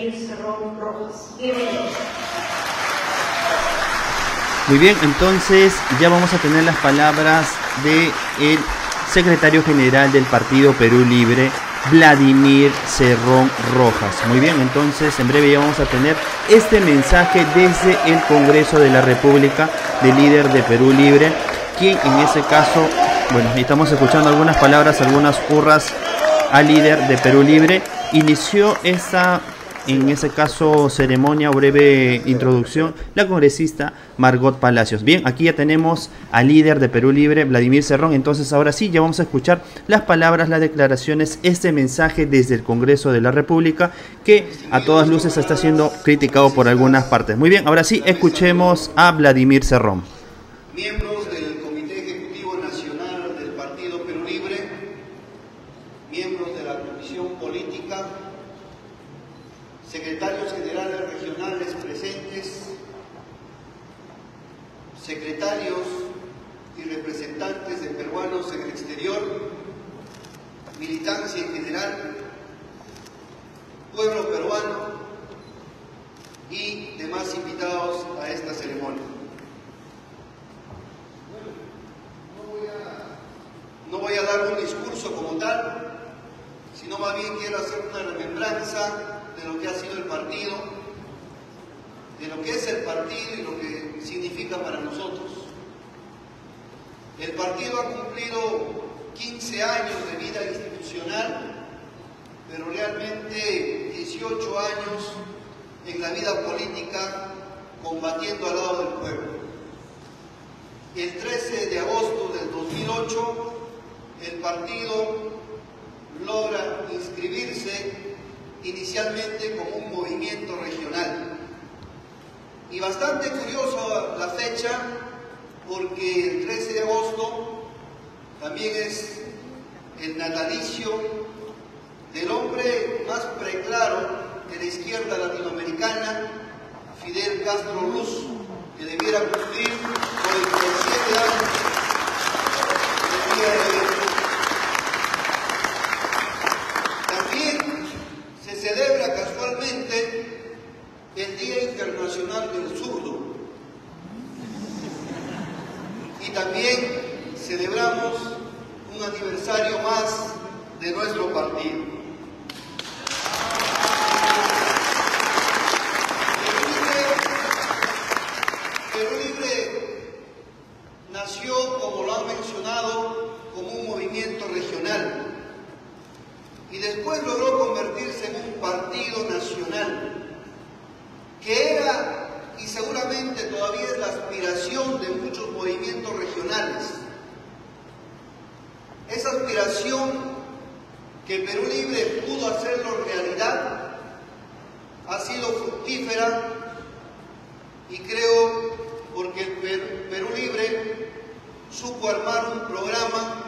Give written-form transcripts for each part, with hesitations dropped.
Vladimir Cerrón Rojas. Bienvenidos. Muy bien, entonces ya vamos a tener las palabras del secretario general del Partido Perú Libre, Vladimir Cerrón Rojas. Muy bien, entonces en breve ya vamos a tener este mensaje desde el Congreso de la República del líder de Perú Libre, quien en ese caso, bueno, estamos escuchando algunas palabras, algunas hurras al líder de Perú Libre. Inició esta, en ese caso, ceremonia o breve introducción, la congresista Margot Palacios. Bien, aquí ya tenemos al líder de Perú Libre, Vladimir Cerrón. Entonces ahora sí, ya vamos a escuchar las palabras, las declaraciones, este mensaje desde el Congreso de la República, que a todas luces está siendo criticado por algunas partes. Muy bien, ahora sí, escuchemos a Vladimir Cerrón. Miembros del Comité Ejecutivo Nacional del Partido Perú Libre, miembros de la Comisión Política, secretarios generales regionales presentes, secretarios y representantes de peruanos en el exterior, militancia en general, pueblo peruano y demás invitados a esta ceremonia. No voy a dar un discurso como tal, sino más bien quiero hacer una remembranza de lo que ha sido el partido, de lo que es el partido y lo que significa para nosotros. El partido ha cumplido 15 años de vida institucional, pero realmente 18 años en la vida política combatiendo al lado del pueblo. El 13 de agosto del 2008, el partido logra inscribirse inicialmente como un movimiento regional. Y bastante curiosa la fecha, porque el 13 de agosto también es el natalicio del hombre más preclaro de la izquierda latinoamericana, Fidel Castro Ruz, que debiera cumplir 47 años el día de hoy. También se celebra casualmente el Día Internacional del Zurdo. Y también celebramos un aniversario más de nuestro partido. Perú Libre nació, como lo han mencionado, como un movimiento regional y después logró convertirse en un partido nacional, que era y seguramente todavía es la aspiración de muchos movimientos regionales. Esa aspiración que Perú Libre pudo hacerlo realidad ha sido fructífera, y creo porque el Perú Libre supo armar un programa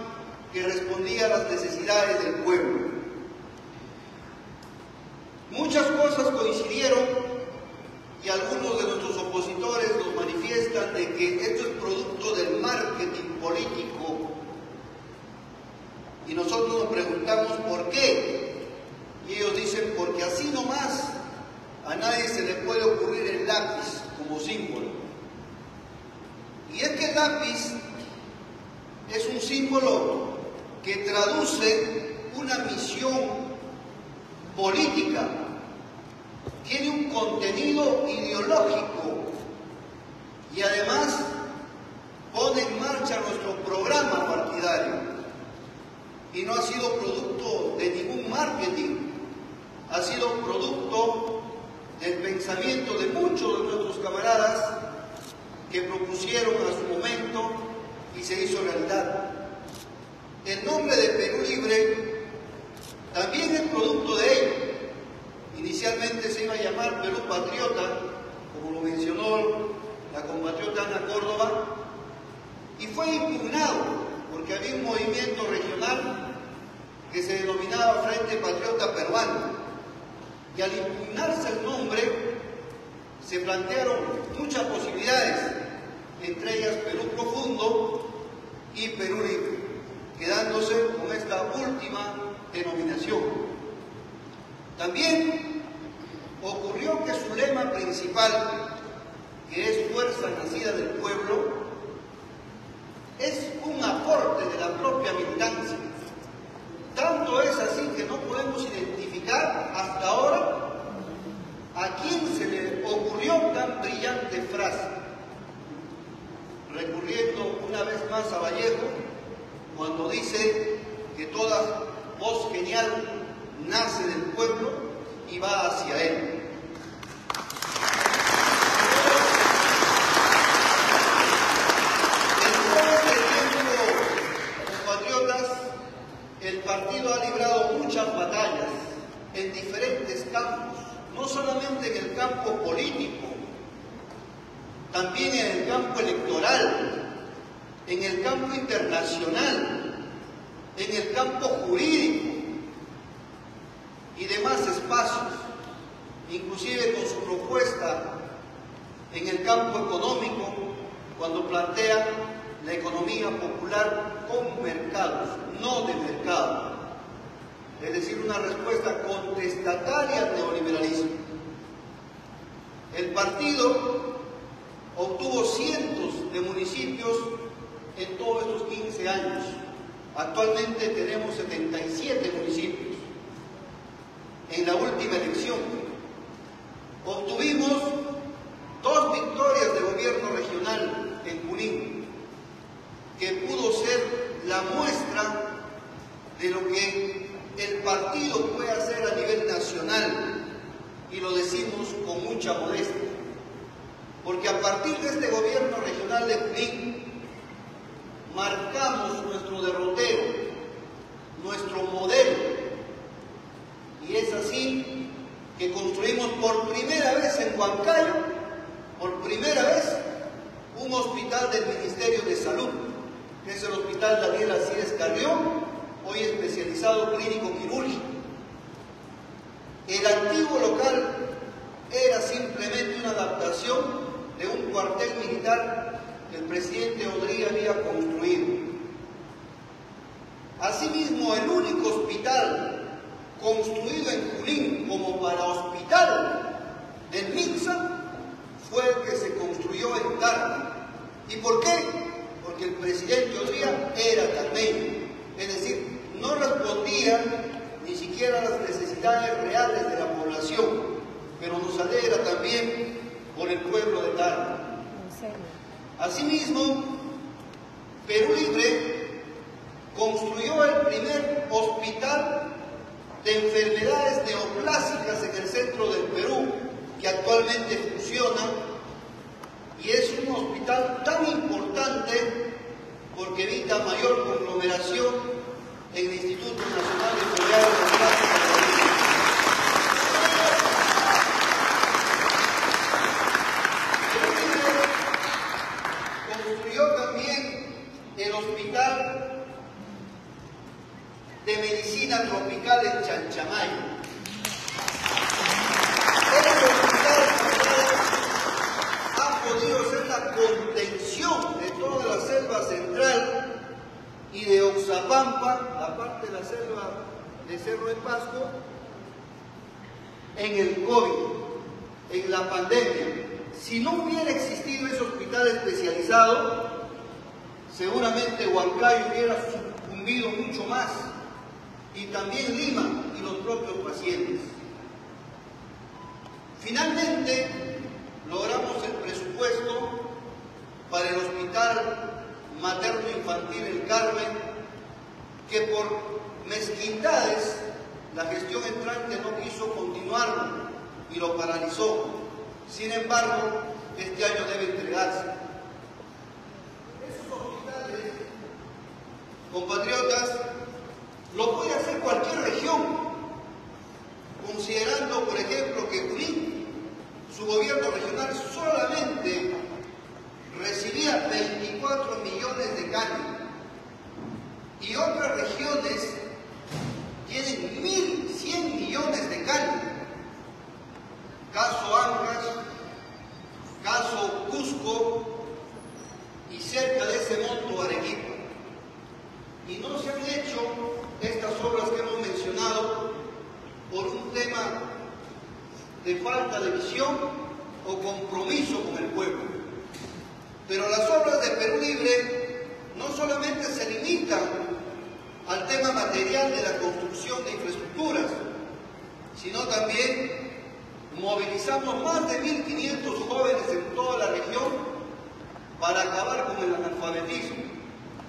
que respondía a las necesidades del pueblo. Muchas cosas coincidieron y algunos de nuestros opositores nos manifiestan de que esto es producto del marketing político, y nosotros nos preguntamos por qué, y ellos dicen porque así nomás a nadie se le puede ocurrir el lápiz como símbolo. Y es que el lápiz es un símbolo que traduce una misión política, tiene un contenido ideológico y además pone en marcha nuestro programa partidario. Y no ha sido producto de ningún marketing, ha sido producto del pensamiento de muchos de nuestros camaradas que propusieron a su momento y se hizo realidad. El nombre de Perú Libre también es producto de ello. Inicialmente se iba a llamar Perú Patriota, como lo mencionó la compatriota Ana Córdoba, y fue impugnado porque había un movimiento regional que se denominaba Frente Patriota Peruano, y al impugnarse el nombre se plantearon muchas posibilidades, entre ellas Perú Profundo y Perú Libre, quedándose con esta última denominación. También ocurrió que su lema principal, que es fuerza nacida del pueblo, es un aporte de la propia militancia. Tanto es así que no podemos identificar hasta ahora a quién se le ocurrió tan brillante frase. Recurriendo una vez más a Vallejo, cuando dice que toda voz genial nace del pueblo y va hacia él. El partido ha librado muchas batallas en diferentes campos, no solamente en el campo político, también en el campo electoral, en el campo internacional, en el campo jurídico y demás espacios, inclusive con su propuesta en el campo económico, cuando plantea la economía popular con mercados, no de mercado, es decir, una respuesta contestataria al neoliberalismo. El partido obtuvo cientos de municipios en todos estos 15 años. Actualmente tenemos 77 municipios. En la última elección obtuvimos 2 victorias de gobierno regional en Junín, que pudo ser la muestra de lo que el partido puede hacer a nivel nacional, y lo decimos con mucha modestia, porque a partir de este gobierno regional de Junín marcamos nuestro derrotero, nuestro modelo, y es así que construimos por primera vez en Huancayo, por primera vez, un hospital del Ministerio de Salud, que es el Hospital Daniel Alcides Carrión, hoy especializado clínico quirúrgico. El antiguo local era simplemente una adaptación de un cuartel militar que el presidente Odría había construido. Asimismo, el único hospital construido en Junín como para hospital del MINSA fue el que se construyó en Carmen. ¿Y por qué? Porque el presidente Odría era carmeño, es decir, no respondía ni siquiera a las necesidades reales de la población, pero nos alegra también por el pueblo de Carmen. Asimismo, Perú Libre construyó el primer hospital de enfermedades neoplásicas en el centro del Perú, que actualmente funciona, y es un hospital tan importante porque evita mayor conglomeración en el Instituto Nacional de Enfermedades Neoplásicas de la Vida. Construyó también el Hospital de Medicina Tropical en Chanchamayo. Este hospital ha podido ser la contención de toda la selva central y de Oxapampa, la parte de la selva de Cerro de Pasco, en el COVID, en la pandemia. Si no hubiera existido ese hospital especializado, seguramente Huancayo hubiera sucumbido mucho más, y también Lima y los propios pacientes. Finalmente, logramos el presupuesto para el Hospital Materno Infantil El Carmen, que por mezquindades la gestión entrante no quiso continuarlo y lo paralizó. Sin embargo, este año debe entregarse. Esos hospitales, compatriotas, lo puede hacer cualquier región, considerando, por ejemplo, que Junín, su gobierno regional, solamente recibía 24 millones de caña, y otras regiones tienen 1.100 millones de caña. Caso Ancash, caso Cusco, y cerca de ese monto Arequipa. Y no se han hecho estas obras que hemos mencionado por un tema de falta de visión o compromiso con el pueblo. Pero las obras de Perú Libre no solamente se limitan al tema material de la construcción de infraestructuras, sino también movilizamos más de 1.500 jóvenes en toda la región para acabar con el analfabetismo.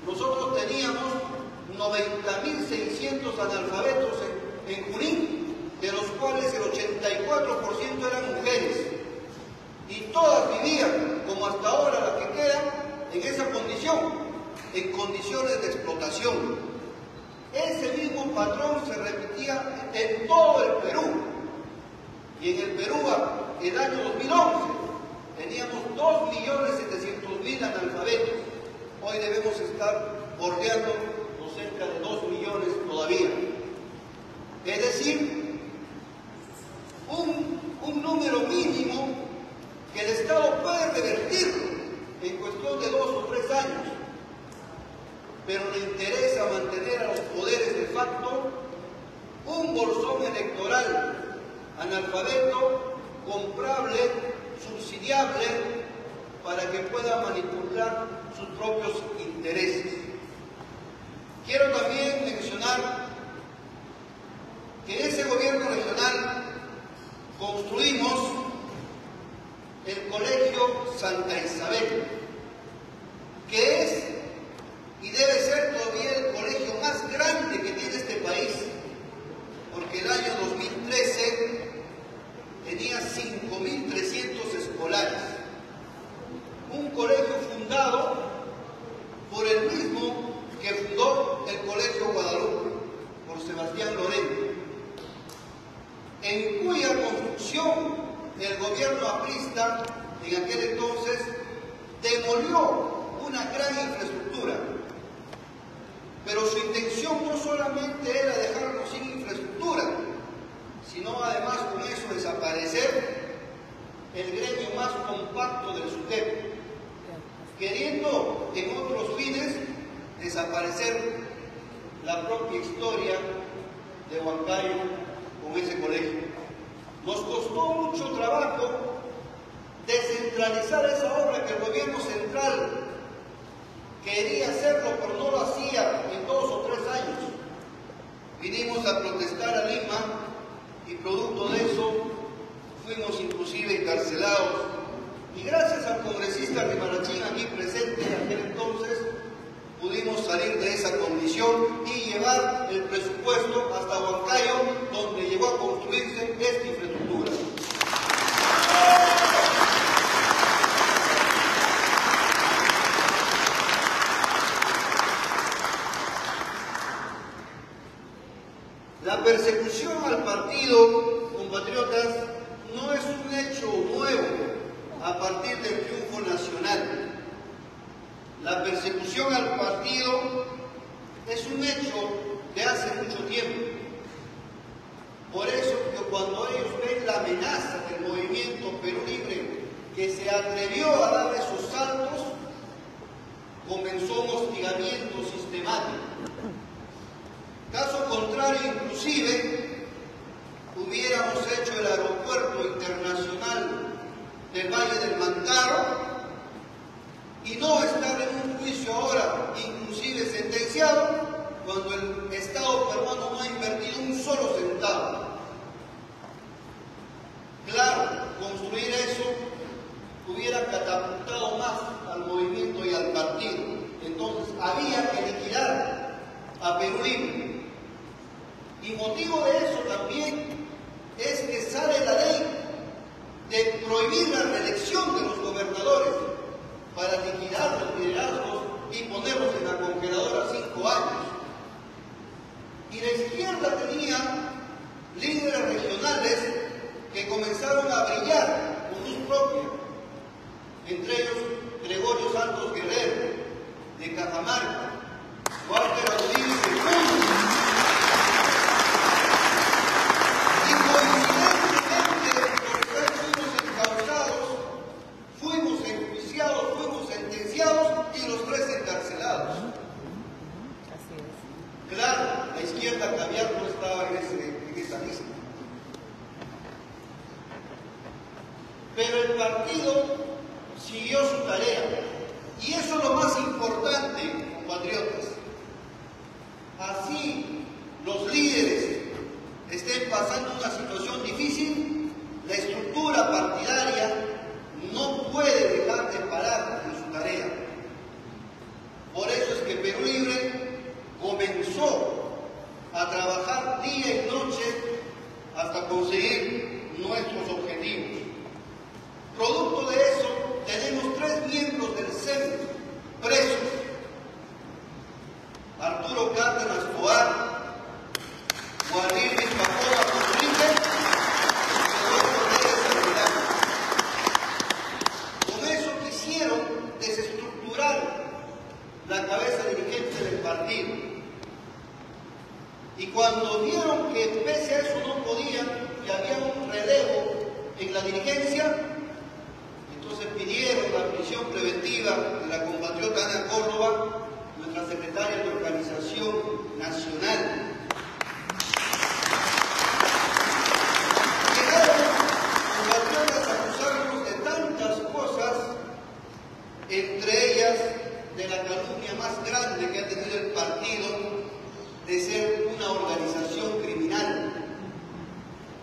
Nosotros teníamos 90.600 analfabetos en Junín, de los cuales el 84% eran mujeres, y todas vivían, como hasta ahora las que quedan, en esa condición, en condiciones de explotación. Ese mismo patrón se repetía en todo el Perú, y en el Perú, el año 2011, teníamos 2.700.000 analfabetos. Hoy debemos estar bordeando los cerca de 2 millones todavía. Es decir, un número mínimo que el Estado puede revertir en cuestión de 2 o 3 años, pero le interesa mantener a los poderes de facto un bolsón electoral analfabeto, comprable, subsidiable, para que pueda manipular sus propios intereses. Quiero también mencionar que en ese gobierno regional construimos el Colegio Santa Isabel, que es y debe ser todavía el colegio más grande que tiene este país, porque el año 2013 tenía 5.300 escolares. Un colegio fundado por el mismo que fundó el Colegio Guadalupe, por Sebastián Lorena, en cuya construcción el gobierno aprista en aquel entonces demolió una gran infraestructura. Pero su intención no solamente era dejarnos sin infraestructura, sino además con eso desaparecer el gremio más compacto del SUTEP, queriendo en otros fines desaparecer la propia historia de Huancayo con ese colegio. Nos costó mucho trabajo descentralizar esa obra que el gobierno central quería hacerlo, pero no lo hacía en 2 o 3 años. Vinimos a protestar a Lima y producto de eso fuimos inclusive encarcelados. Y gracias al congresista Rimarachín aquí presente en aquel entonces, pudimos salir de esa condición y llevar el presupuesto hasta Huancayo, donde llegó a construirse esta infraestructura. La persecución al partido, compatriotas, no es un hecho nuevo a partir del triunfo nacional. La persecución al partido es un hecho de hace mucho tiempo. Por eso que cuando ellos ven la amenaza del movimiento Perú Libre, que se atrevió a dar esos saltos, comenzó un hostigamiento sistemático. Caso contrario, inclusive, hubiéramos hecho el aeropuerto internacional del Valle del Mantaro y no estar en un juicio ahora, inclusive sentenciado, cuando el Estado peruano no ha invertido un solo centavo. Claro, construir eso hubiera catapultado más al movimiento y al partido. Entonces había que liquidar a Perú Libre. Y motivo de eso también es que sale la ley de prohibir la reelección de los gobernadores para liquidar los liderazgos y ponerlos en la congeladora 5 años. Y la izquierda tenía líderes regionales que comenzaron a brillar con luz propia, entre ellos Gregorio Santos Guerrero, de Cajamarca, Walter Rodríguez de Puno. Y coincidentemente, por ser fuimos encausados, fuimos enjuiciados, fuimos sentenciados y los 3 encarcelados. Claro, la izquierda caviar no estaba en esa lista. pero el partido siguió su tarea. Y eso es lo más importante, compatriotas. Así los líderes estén pasando una situación difícil, la estructura partidaria no puede dejar de parar en su tarea. Por eso es que Perú Libre comenzó a trabajar día y noche hasta conseguir nuestros objetivos. Producto de eso, tenemos 3 miembros del CEN presos: Arturo Cárdenas Toar, Guarili Pacola Rodríguez y con eso quisieron desestructurar la cabeza dirigente del partido. Y cuando vieron que pese a eso no podían, que había un relevo en la dirigencia, entonces pidieron la prisión preventiva de la compatriota Ana Córdoba, nuestra secretaria de Organización Nacional. Llegaron compatriotas a acusarnos de tantas cosas, entre ellas de la calumnia más grande que ha tenido el partido, de ser una organización criminal,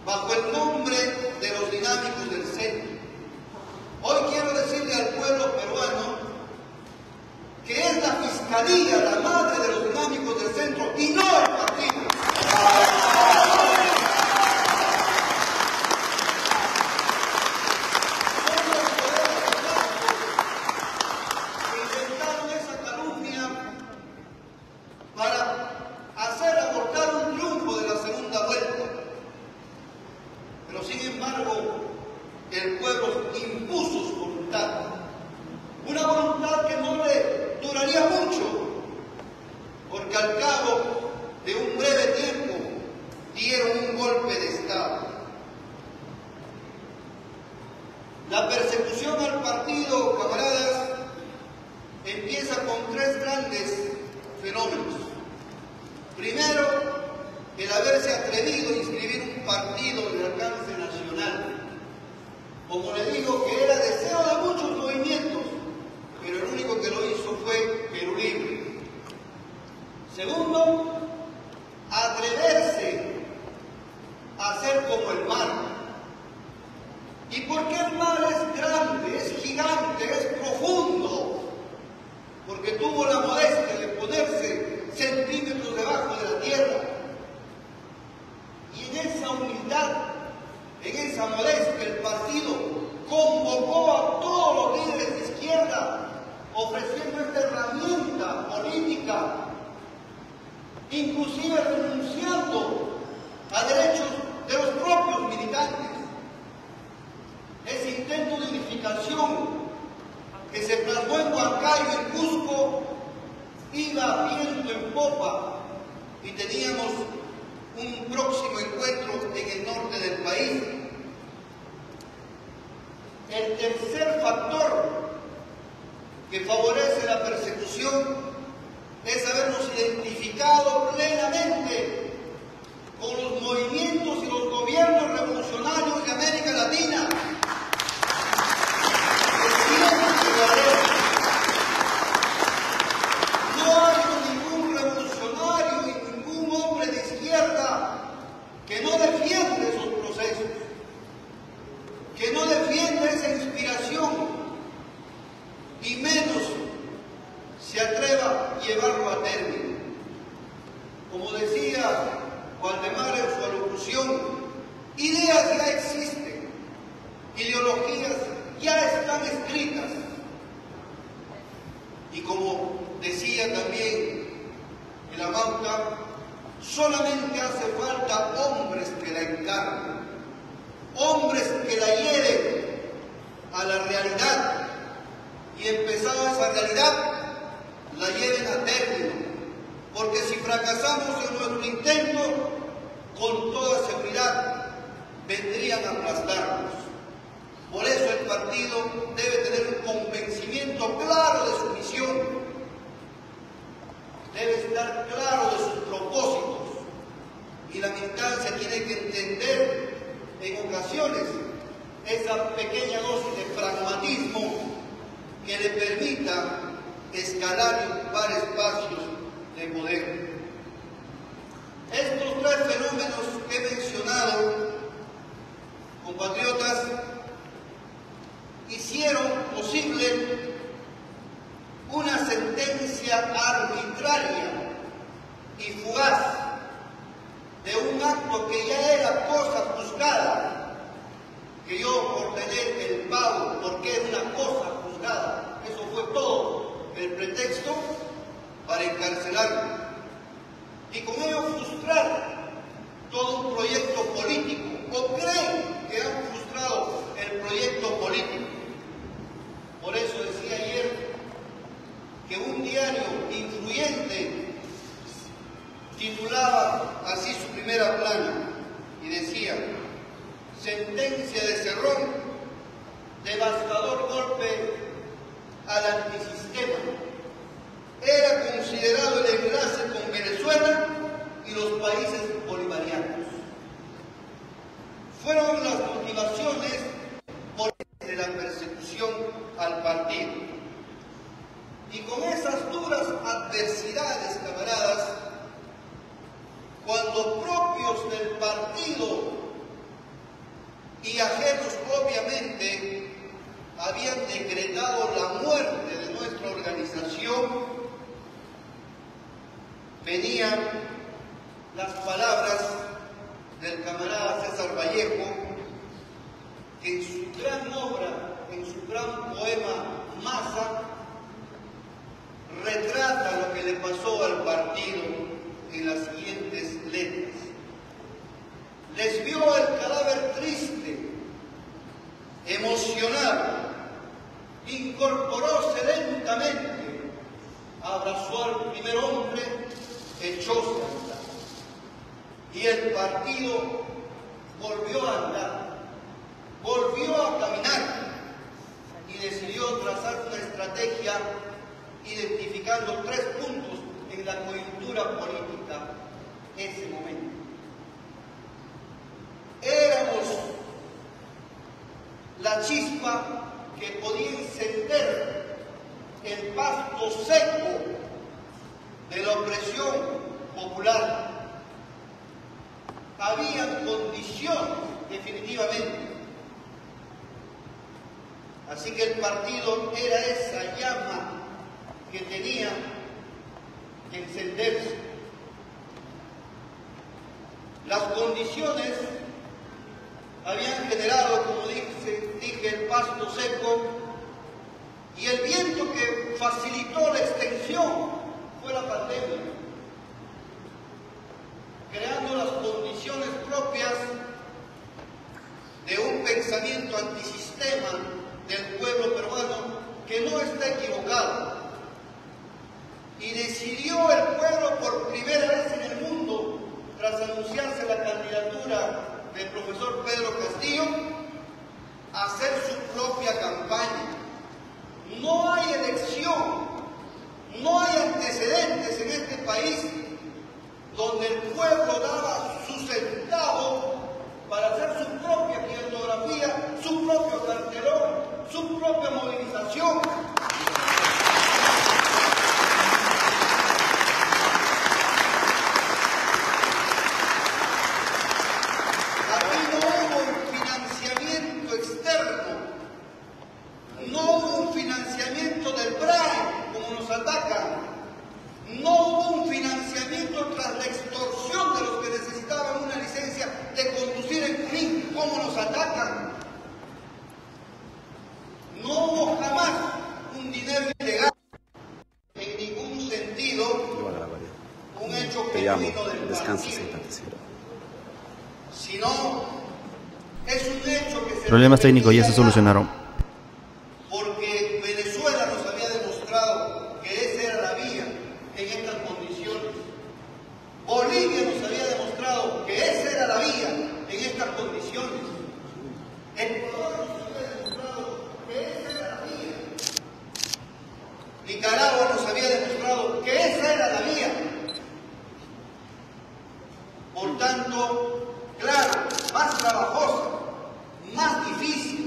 bajo el nombre de los dinámicos del CEN. Hoy quiero decirle al pueblo peruano que es la Fiscalía la madre de los dinámicos del centro y no el partido. Inventaron esa calumnia para hacer abortar un triunfo de la segunda vuelta. Pero sin embargo, el pueblo impuso su voluntad. Una voluntad que no le duraría mucho, porque al cabo de un breve tiempo dieron un golpe de Estado. La persecución al partido, camaradas, empieza con 3 grandes fenómenos. Primero, el haberse atrevido a inscribir un partido de alcance nacional. Como le digo, que era deseo de muchos movimientos, pero el único que lo hizo fue Perú Libre. Segundo, atreverse a ser como el mar. ¿Y por qué el mar es grande, es gigante, es profundo? Porque tuvo la modestia de ponerse centímetros debajo de la tierra. Y en esa humildad, en esa modestia, el partido convocó a todos los líderes de izquierda, ofreciendo esta herramienta política, inclusive renunciando a derechos de los propios militantes. Ese intento de unificación que se plasmó en Huancayo, en Cusco, iba viento en popa y teníamos un próximo encuentro en el norte del país. El tercer factor que favorece la persecución es habernos identificado plenamente con los movimientos y los gobiernos revolucionarios de América Latina. No hay ningún revolucionario ni ningún hombre de izquierda que no defienda esos procesos, que no defienda esa inspiración y menos se atreva a llevarlo a término. Como decía Waldemar en su alocución, ideas ya existen, ideologías ya están escritas. Y como decía también el Amauta, solamente hace falta hombres que la encarnen, hombres que la lleven a la realidad y empezada esa realidad, la lleven a término. Porque si fracasamos en nuestro intento, con toda seguridad vendrían a aplastarnos. Por eso el partido debe tener un convencimiento claro de su misión, debe estar claro de sus propósitos, y la militancia tiene que entender en ocasiones esa pequeña dosis de pragmatismo que le permita escalar y ocupar espacios de poder. Estos tres fenómenos que he mencionado, compatriotas, hicieron posible una sentencia arbitraria y fugaz de un acto que ya era cosa juzgada, que yo ordené el pago porque era una cosa juzgada. Eso fue todo el pretexto para encarcelarlo y con ello frustrar todo un proyecto político, o creen que han frustrado el proyecto político. Por eso decía ayer que un diario influyente titulaba así su primera plana y decía: sentencia de Cerrón, devastador golpe al antisistema. Era considerado el enlace con Venezuela y los países bolivarianos. Fueron las motivaciones de la persecución al partido. Y con esas duras adversidades, camaradas, cuando propios del partido y ajenos obviamente habían decretado la muerte de nuestra organización, venían las palabras del camarada César Vallejo, que en su gran obra, en su gran poema Masa, retrata lo que le pasó al partido en las siguientes letras. Les vio el cadáver triste, emocionado, incorporóse lentamente, abrazó al primer hombre, echóse a andar. Y el partido volvió a andar, volvió a caminar y decidió trazar una estrategia identificando 3 puntos en la coyuntura política ese momento. Éramos la chispa que podía encender el pasto seco de la opresión popular. Había condiciones, definitivamente. Así que el partido era esa llama que tenía que encenderse. Las condiciones habían generado, como dije, el pasto seco, y el viento que facilitó la extensión fue la pandemia, creando las condiciones propias de un pensamiento antisistema del pueblo peruano que no está equivocado. Y decidió el pueblo por primera vez en el mundo, tras anunciarse la candidatura del profesor Pedro Castillo, hacer su propia campaña. No hay elección, no hay antecedentes en este país donde el pueblo daba su centavo para hacer su propia clientografía, su propio cartelón, su propia movilización. No hubo un financiamiento del BRAE, como nos atacan. No hubo un financiamiento tras la extorsión de los que necesitaban una licencia de conducir en Junín, como nos atacan. No hubo jamás un dinero ilegal, en ningún sentido, un hecho que vino del partido, sino es un hecho que se... Problemas técnicos ya se solucionaron. Porque Venezuela nos había demostrado que esa era la vía en estas condiciones. Bolivia nos había demostrado que esa era la vía en estas condiciones. Ecuador nos había demostrado que esa era la vía. Nicaragua nos había demostrado que esa era la vía. Por tanto, claro, más trabajosa, más difícil,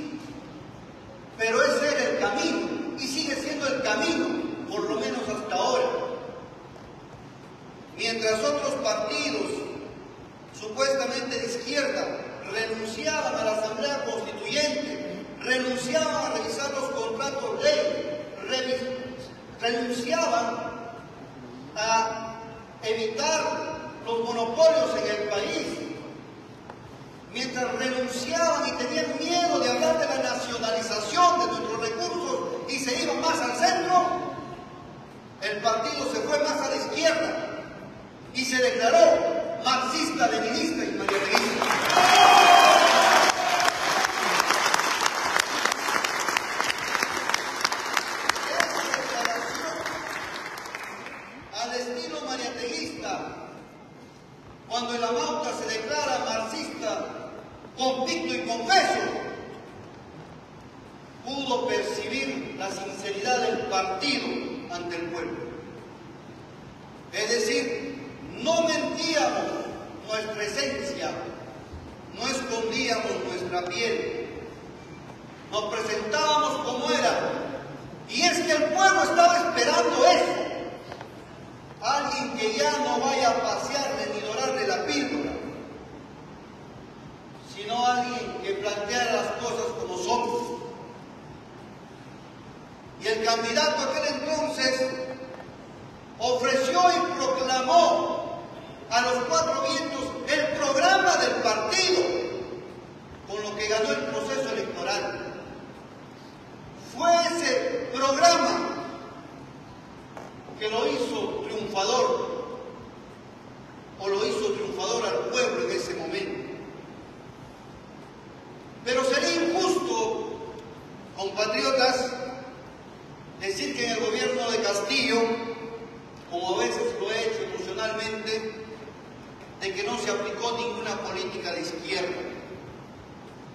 constituyente, renunciaban a revisar los contratos ley, renunciaban a evitar los monopolios en el país, mientras renunciaban y tenían miedo de hablar de la nacionalización de nuestros recursos y se iban más al centro, el partido se fue más a la izquierda y se declaró marxista, leninista y marianeguista. Esa declaración al estilo marianeguista, cuando el Amauta se declara marxista, convicto y confeso, pudo percibir la sinceridad del partido ante el pueblo. Es decir, no mentíamos nuestra esencia, no escondíamos nuestra piel, nos presentábamos como era. Y es que el pueblo estaba esperando eso. Alguien que ya no vaya a pasearle ni dorarle la píldora, sino alguien que planteara las cosas como son. Y el candidato aquel entonces ofreció y proclamó a los cuatro vientos el programa del partido, con lo que ganó el proceso electoral. Fue ese programa que lo hizo triunfador, o lo hizo triunfador al pueblo en ese momento. Pero sería injusto, compatriotas, decir que en el gobierno de Castillo, como a veces lo he hecho emocionalmente, de que no se aplicó ninguna política de izquierda.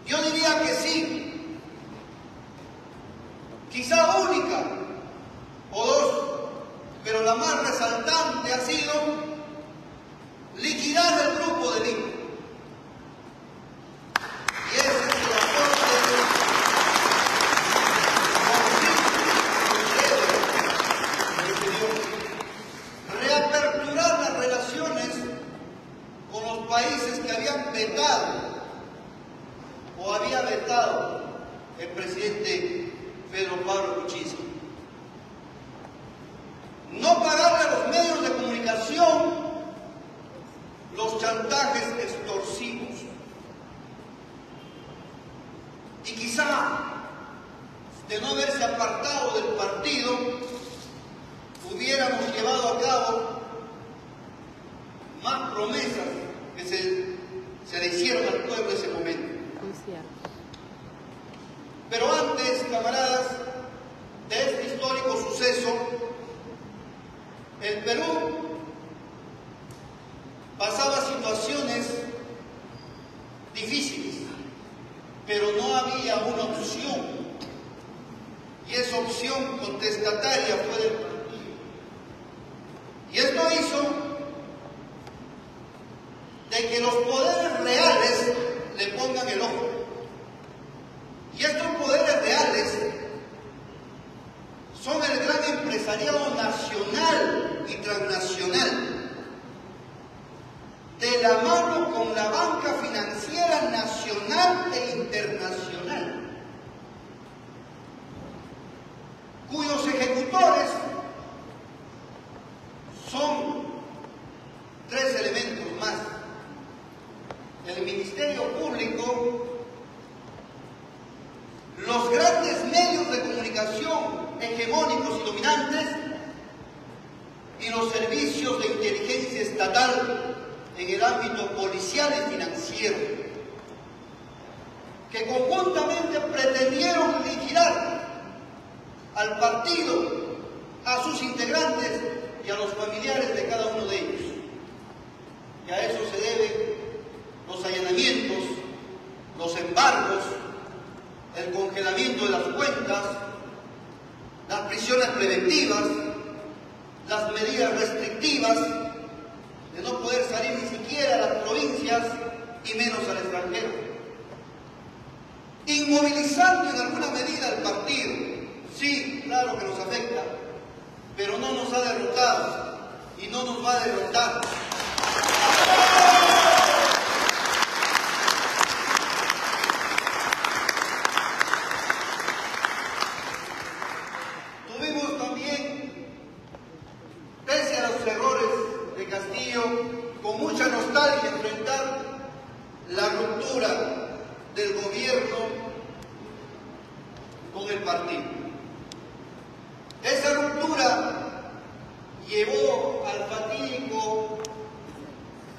Yo diría que sí, quizá única o dos, pero la más resaltante ha sido liquidar el grupo de Lima. Y ese es el aporte reaperturar las relaciones con los países que habían vetado o había vetado el presidente Pedro Pablo Kuczynski. No pagarle a los medios de comunicación los chantajes extorsivos. Y quizá, de no haberse apartado del partido, hubiéramos llevado a cabo más promesas que se le hicieron al pueblo en ese momento. Pero antes, camaradas, de este histórico suceso, el Perú pasaba situaciones difíciles, pero no había una opción, y esa opción contestataria fue del partido. Y esto hizo de que los poderes reales le pongan el ojo. Y estos poderes reales son el gran empresariado nacional y transnacional, de la mano con la banca financiera nacional e internacional, cuyos ejecutores son tres elementos más: el Ministerio Público, los grandes medios de comunicación hegemónicos y dominantes y los servicios de inteligencia estatal en el ámbito policial y financiero, que conjuntamente pretendieron liquidar al partido, a sus integrantes y a los familiares de cada uno de ellos. Y a eso se deben los allanamientos, los embargos, el congelamiento de las cuentas, las prisiones preventivas, las medidas restrictivas de no poder salir ni siquiera a las provincias y menos al extranjero, inmovilizando en alguna medida al partido. Sí, claro que nos afecta, pero no nos ha derrotado y no nos va a derrotar. el partido. Esa ruptura llevó al fatídico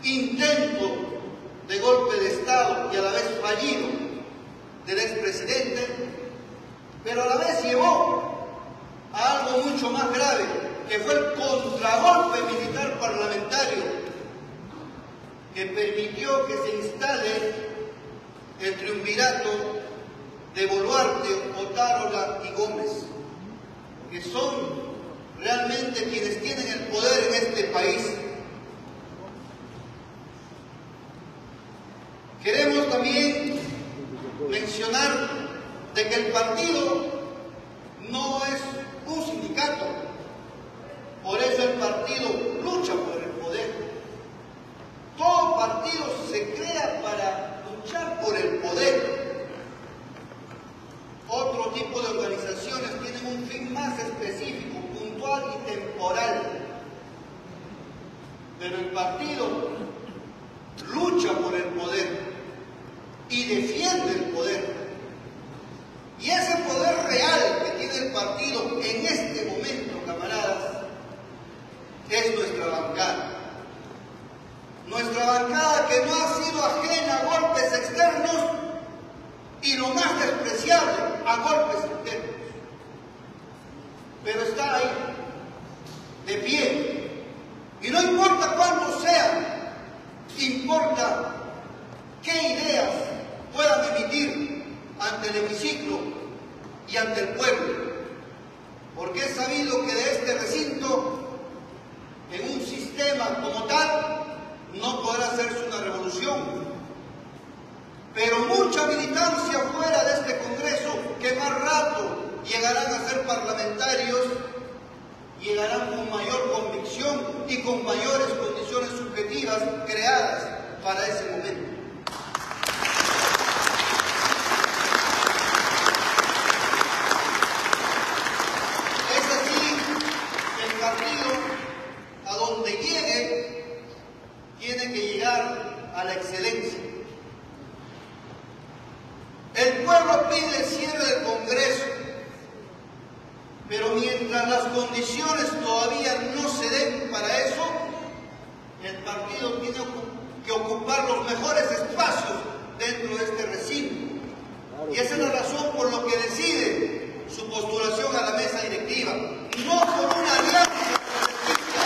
intento de golpe de Estado y a la vez fallido del expresidente, pero a la vez llevó a algo mucho más grave, que fue el contragolpe militar parlamentario que permitió que se instale el triunvirato de Boluarte, Otárola y Gómez, que son realmente quienes tienen el poder en este país. Queremos también mencionar de que el partido no es un sindicato, por eso el partido lucha por el poder. Todo partido se crea para luchar por el poder. Otro tipo de organizaciones tienen un fin más específico, puntual y temporal. Pero el partido lucha por el poder y defiende el poder. Y ese poder real que tiene el partido en este momento, camaradas, es nuestra bancada. Nuestra bancada, que no ha sido ajena a golpes externos y lo más despreciable, a golpes internos. Pero está ahí, de pie. Y no importa cuántos sean, importa qué ideas puedan emitir ante el hemiciclo y ante el pueblo. Porque es sabido que de este recinto, en un sistema como tal, no podrá hacerse una revolución. Pero mucha militancia fuera de este Congreso, que más rato llegarán a ser parlamentarios, llegarán con mayor convicción y con mayores condiciones subjetivas creadas para ese momento. Es así que el partido, a donde llegue, tiene que llegar a la excelencia. El pueblo pide el cierre del Congreso, pero mientras las condiciones todavía no se den para eso, el partido tiene que ocupar los mejores espacios dentro de este recinto. Y esa es la razón por lo que decide su postulación a la mesa directiva, no por una alianza progresista,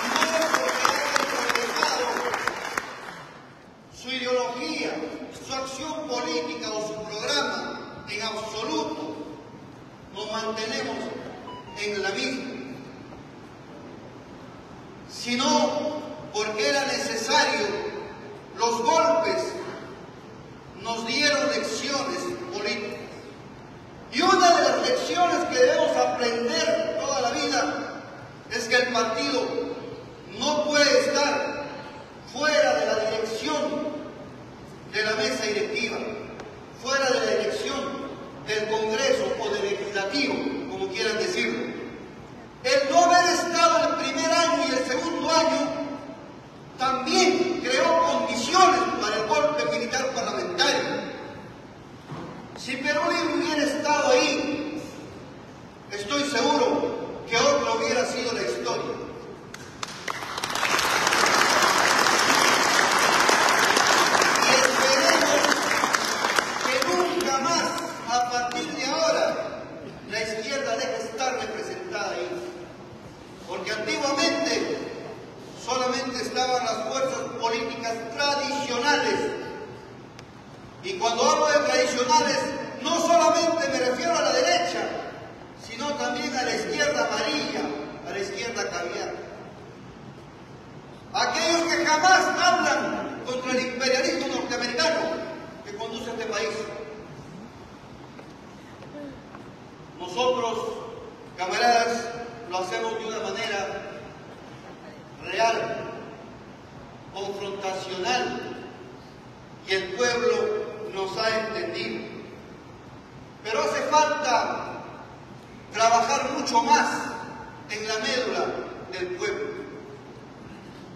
no porque haya progresado su ideología, su acción política o su programa. En absoluto nos mantenemos en la misma, sino porque era necesario. Los golpes nos dieron lecciones políticas, y una de las lecciones que debemos aprender toda la vida es que el partido no puede estar fuera de la dirección de la mesa directiva, fuera de la elección del Congreso o del Legislativo, como quieran decirlo. El no haber estado el primer año y el segundo año también creó condiciones para el golpe militar parlamentario. Si Perú Libre hubiera estado ahí, estoy seguro que otra hubiera sido la historia. A partir de ahora, la izquierda debe estar representada ahí. Porque antiguamente solamente estaban las fuerzas políticas tradicionales. Y cuando hablo de tradicionales, no solamente me refiero a la derecha, sino también a la izquierda amarilla, a la izquierda caviar. Aquellos que jamás hablan contra el imperialismo norteamericano que conduce a este país. Nosotros, camaradas, lo hacemos de una manera real, confrontacional, y el pueblo nos ha entendido. Pero hace falta trabajar mucho más en la médula del pueblo.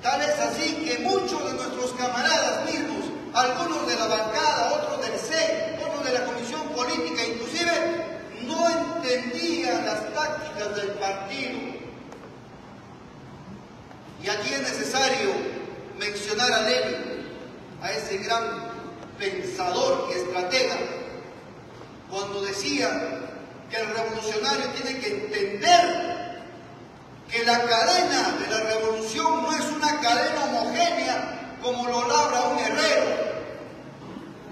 Tal es así que muchos de nuestros camaradas mismos, algunos de la bancada, otros del CEC, gran pensador y estratega, cuando decía que el revolucionario tiene que entender que la cadena de la revolución no es una cadena homogénea como lo labra un herrero.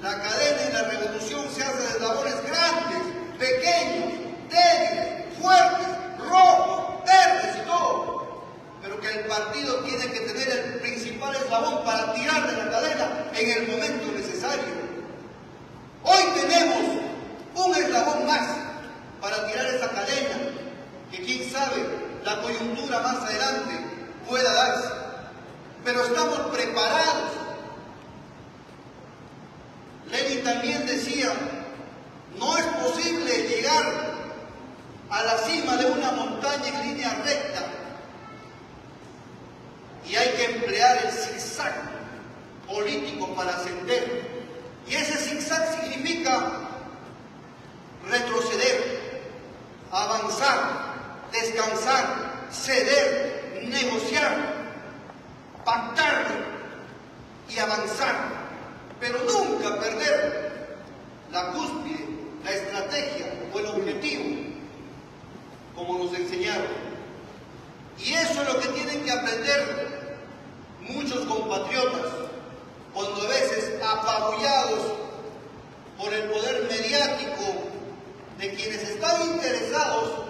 La cadena de la revolución se hace de eslabones grandes, pequeños, débiles, fuertes, rojos, verdes y todo. Pero que el partido tiene que tener el principal eslabón para tirar de la cadena en el momento necesario. Hoy tenemos un eslabón más para tirar esa cadena, que quién sabe, la coyuntura más adelante pueda darse. Pero estamos preparados. Lenin también decía, no es posible llegar a la cima de una montaña en línea recta y hay que emplear el zigzag político para ascender. Y ese zigzag significa retroceder, avanzar, descansar, ceder, negociar, pactar y avanzar, pero nunca perder la cúspide, la estrategia o el objetivo, como nos enseñaron. Y eso es lo que tienen que aprender muchos compatriotas, cuando a veces apabullados por el poder mediático de quienes están interesados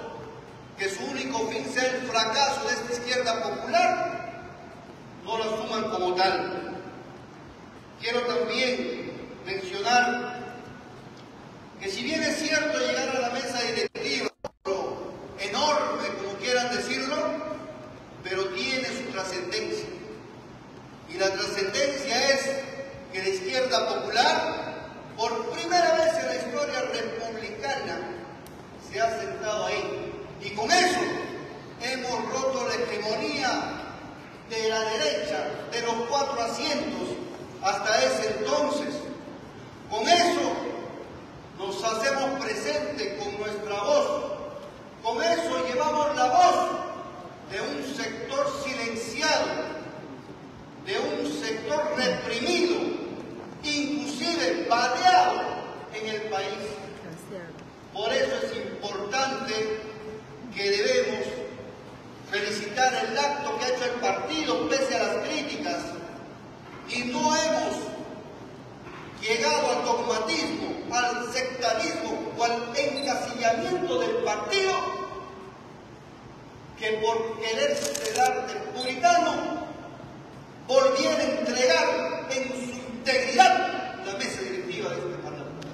que su único fin sea el fracaso de esta izquierda popular, no lo asuman como tal. Quiero también mencionar que si bien es cierto llegar a la mesa directiva, enorme, como quieran decirlo, pero tiene su trascendencia. Y la trascendencia es que la izquierda popular, por primera vez en la historia republicana, se ha sentado ahí. Y con eso hemos roto la hegemonía de la derecha, de los 4 asientos, hasta ese entonces. Con eso nos hacemos presente con nuestra voz. Con eso llevamos la voz de un sector silenciado, de un sector reprimido, inclusive baleado en el país. Por eso es importante que debemos felicitar el acto que ha hecho el partido pese a las críticas, y no hemos llegado al dogmatismo, al sectarismo o al encasillamiento del partido, que por quererse dar del puritano volviera a entregar en su integridad la mesa directiva de este parlamento.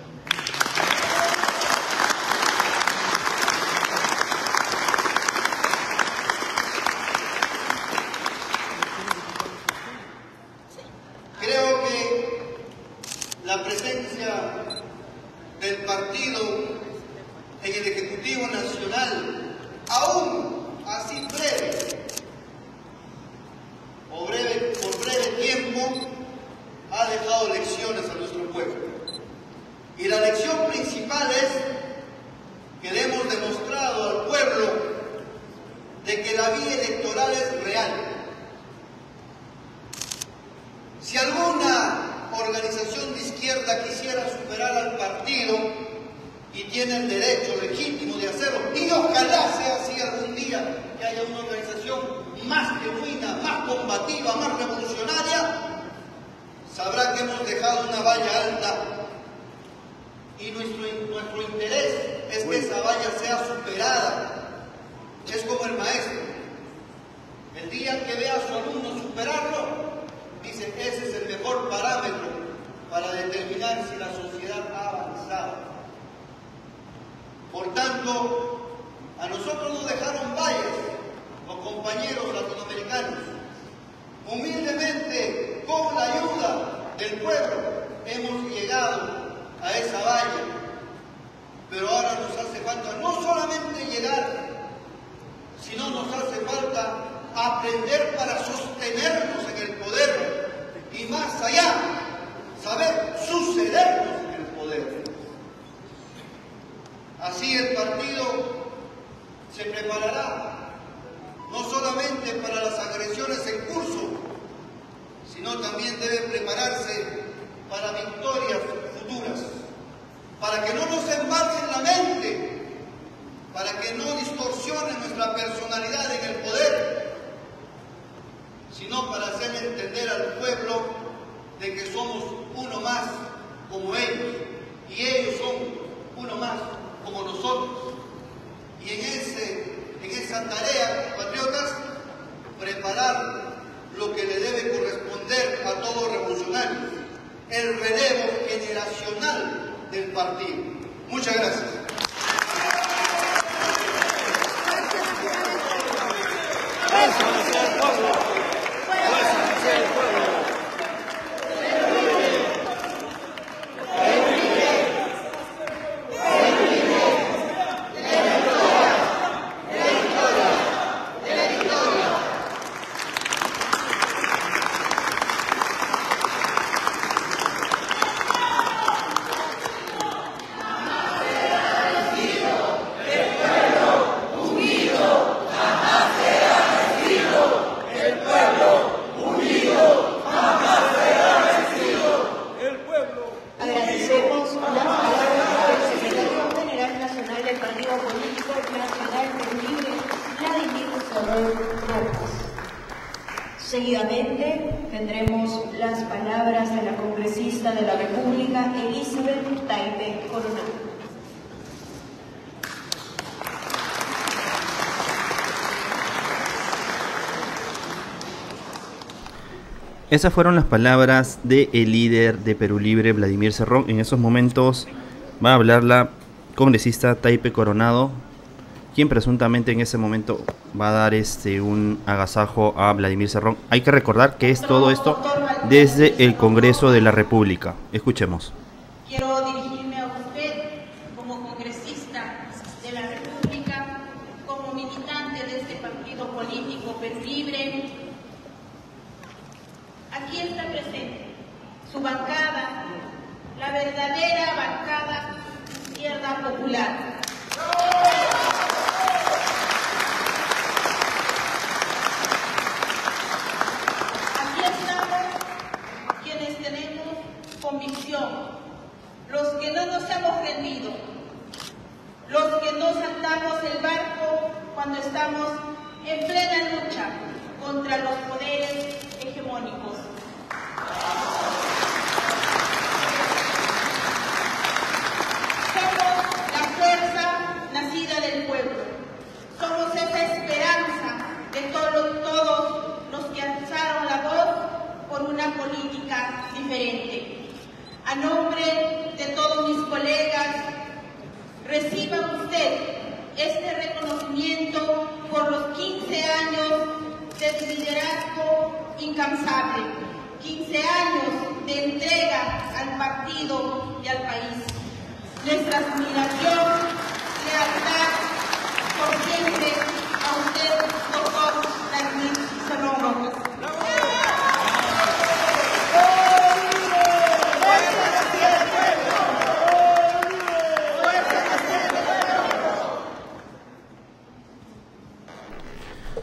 Creo que la presencia del partido en el Ejecutivo Nacional, aún así breve, por breve tiempo, ha dejado lecciones a nuestro pueblo. Y la lección principal es que le hemos demostrado al pueblo de que la vía electoral es real. Si alguna organización de izquierda quisiera superar al partido, y tiene el derecho legítimo de hacerlo, y ojalá sea así algún día, que haya una organización más genuina, más combativa, más revolucionaria, sabrá que hemos dejado una valla alta y nuestro interés es que esa valla sea superada. Es como el maestro, el día que vea a su alumno superarlo, dice, ese es el mejor parámetro para determinar si la sociedad ha avanzado. Por tanto, a nosotros nos dejaron vallas los compañeros latinoamericanos. Humildemente, con la ayuda del pueblo, hemos llegado a esa valla. Pero ahora nos hace falta no solamente llegar, sino nos hace falta aprender para sostenernos en el poder y más allá, saber sucedernos en el poder. Así el partido se preparará no solamente para las agresiones en curso, sino también debe prepararse para cuestione nuestra personalidad en el poder, sino para hacer entender al pueblo de que somos uno más como ellos, y ellos son uno más como nosotros. Y en esa tarea, patriotas, preparar lo que le debe corresponder a todo revolucionario, el relevo generacional del partido. Muchas gracias. Agradecemos las palabras del secretario general nacional del Partido Político Nacional Perú Libre, Vladimir Cerrón Rojas. Seguidamente tendremos las palabras de la congresista de la República, Elizabeth Taipe Coronado. Esas fueron las palabras del líder de Perú Libre, Vladimir Cerrón. En esos momentos va a hablar la congresista Taipe Coronado, quien presuntamente en ese momento va a dar un agasajo a Vladimir Cerrón. Hay que recordar que es todo esto desde el Congreso de la República. Escuchemos. Quiero dirigirme a usted como congresista de la República, como militante de este partido político Perú Libre. Aquí está presente su bancada, la verdadera bancada Izquierda Popular. Aquí estamos quienes tenemos convicción, los que no nos hemos rendido, los que no saltamos el barco cuando estamos en plena lucha contra los poderes hegemónicos. Somos la fuerza nacida del pueblo, somos esa esperanza de todos los que alzaron la voz por una política diferente. A nombre de todos mis colegas, reciba usted este reconocimiento por los 15 años de liderazgo incansable, 15 años de entrega al partido y al país. Nuestra admiración, lealtad, por siempre a usted, doctor Vladimir Cerrón Rojas.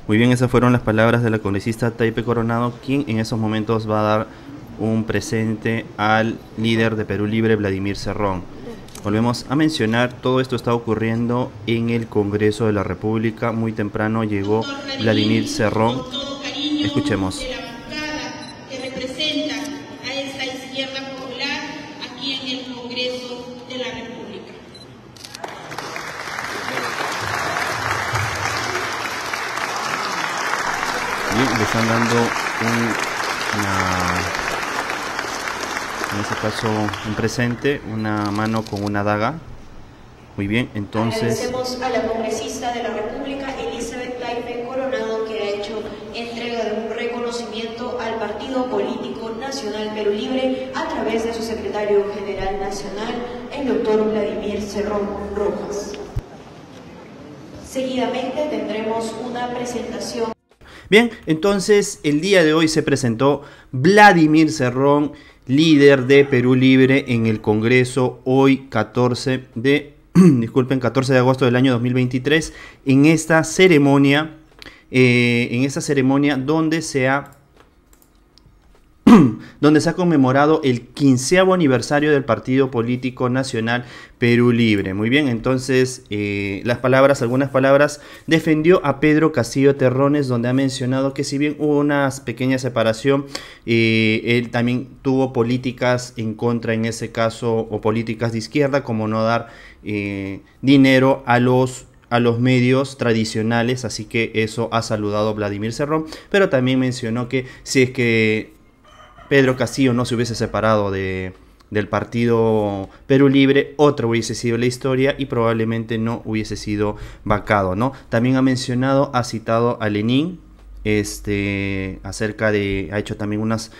Muy bien, esas fueron las palabras de la congresista Taipe Coronado, quien en esos momentos va a dar un presente al líder de Perú Libre, Vladimir Cerrón. Volvemos a mencionar, todo esto está ocurriendo en el Congreso de la República. Muy temprano llegó Vladimir Cerrón. Escuchemos. De la bancada que representa a esta Izquierda Popular aquí en el Congreso de la República. Bien, le están dando en este caso un presente, una mano con una daga. Muy bien, entonces Agradecemos a la congresista de la República, Elizabeth Taipe Coronado, que ha hecho entrega de un reconocimiento al Partido Político Nacional Perú Libre a través de su secretario general nacional, el doctor Vladimir Cerrón Rojas. Seguidamente tendremos una presentación. bien, entonces el día de hoy se presentó Vladimir Cerrón, líder de Perú Libre en el Congreso, hoy 14 de agosto del año 2023, en esta ceremonia donde se ha donde se ha conmemorado el 15º aniversario del Partido Político Nacional Perú Libre. Muy bien, entonces algunas palabras, defendió a Pedro Castillo Terrones, donde ha mencionado que si bien hubo una pequeña separación, él también tuvo políticas en contra, en ese caso, o políticas de izquierda, como no dar dinero a los medios tradicionales, así que eso ha saludado Vladimir Cerrón, pero también mencionó que si es que Pedro Castillo no se hubiese separado del Partido Perú Libre, otra hubiese sido la historia y probablemente no hubiese sido vacado, ¿no? También ha citado a Lenin, ha hecho también unas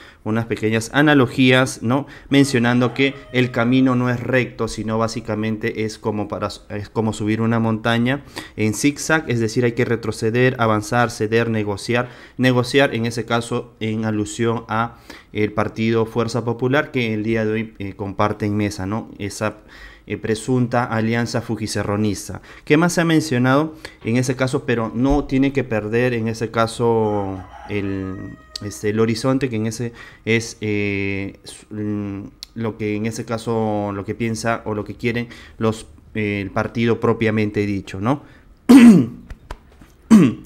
pequeñas analogías, ¿no? Mencionando que el camino no es recto, sino básicamente es como subir una montaña en zigzag, es decir, hay que retroceder, avanzar, ceder, negociar en ese caso en alusión a el partido Fuerza Popular, que el día de hoy comparte en mesa, ¿no? Esa presunta alianza fujicerronista. ¿Qué más se ha mencionado en ese caso? Pero no tiene que perder en ese caso el horizonte, que en ese es lo que en ese caso lo que piensa o lo que quieren el partido propiamente dicho, ¿no?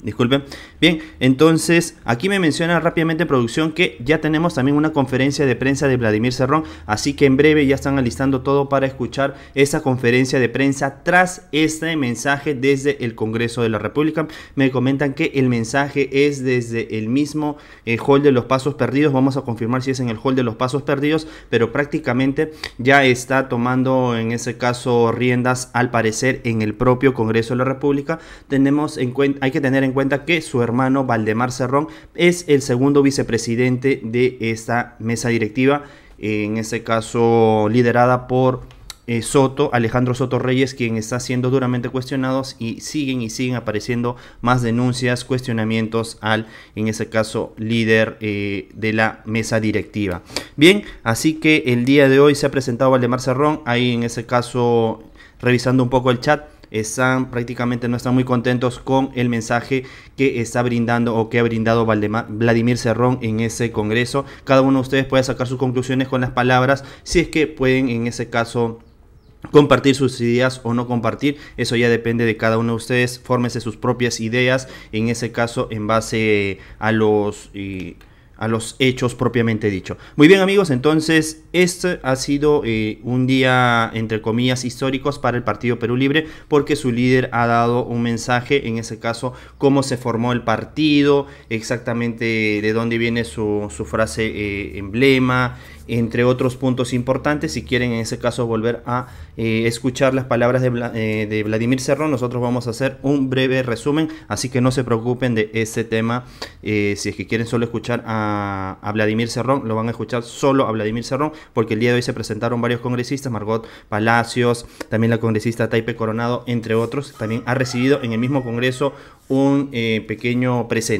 Disculpen. Bien, entonces aquí me menciona rápidamente producción que ya tenemos también una conferencia de prensa de Vladimir Cerrón, así que en breve ya están alistando todo para escuchar esa conferencia de prensa tras este mensaje desde el Congreso de la República. Me comentan que el mensaje es desde el mismo hall de los Pasos Perdidos. Vamos a confirmar si es en el hall de los Pasos Perdidos, pero prácticamente ya está tomando en ese caso riendas, al parecer, en el propio Congreso de la República. Hay que tener en cuenta que su hermano Valdemar Cerrón es el segundo vicepresidente de esta mesa directiva, en ese caso liderada por Alejandro Soto Reyes, quien está siendo duramente cuestionado, y siguen apareciendo más denuncias, cuestionamientos en ese caso, líder de la mesa directiva. Bien, así que el día de hoy se ha presentado Valdemar Cerrón, ahí en ese caso, revisando un poco el chat, no están muy contentos con el mensaje que está brindando o que ha brindado Vladimir Cerrón en ese congreso. Cada uno de ustedes puede sacar sus conclusiones con las palabras, si es que pueden en ese caso compartir sus ideas o no compartir. Eso ya depende de cada uno de ustedes. Fórmense sus propias ideas, en ese caso en base a los hechos propiamente dicho. Muy bien, amigos, entonces este ha sido un día entre comillas históricos para el Partido Perú Libre, porque su líder ha dado un mensaje, en ese caso cómo se formó el partido, exactamente de dónde viene su frase emblema, entre otros puntos importantes. Si quieren en ese caso volver a escuchar las palabras de Vladimir Cerrón, nosotros vamos a hacer un breve resumen, así que no se preocupen de este tema. Si es que quieren solo escuchar a Vladimir Cerrón, lo van a escuchar solo a Vladimir Cerrón, porque el día de hoy se presentaron varios congresistas, Margot Palacios, también la congresista Taipe Coronado, entre otros. También ha recibido en el mismo congreso un pequeño presente.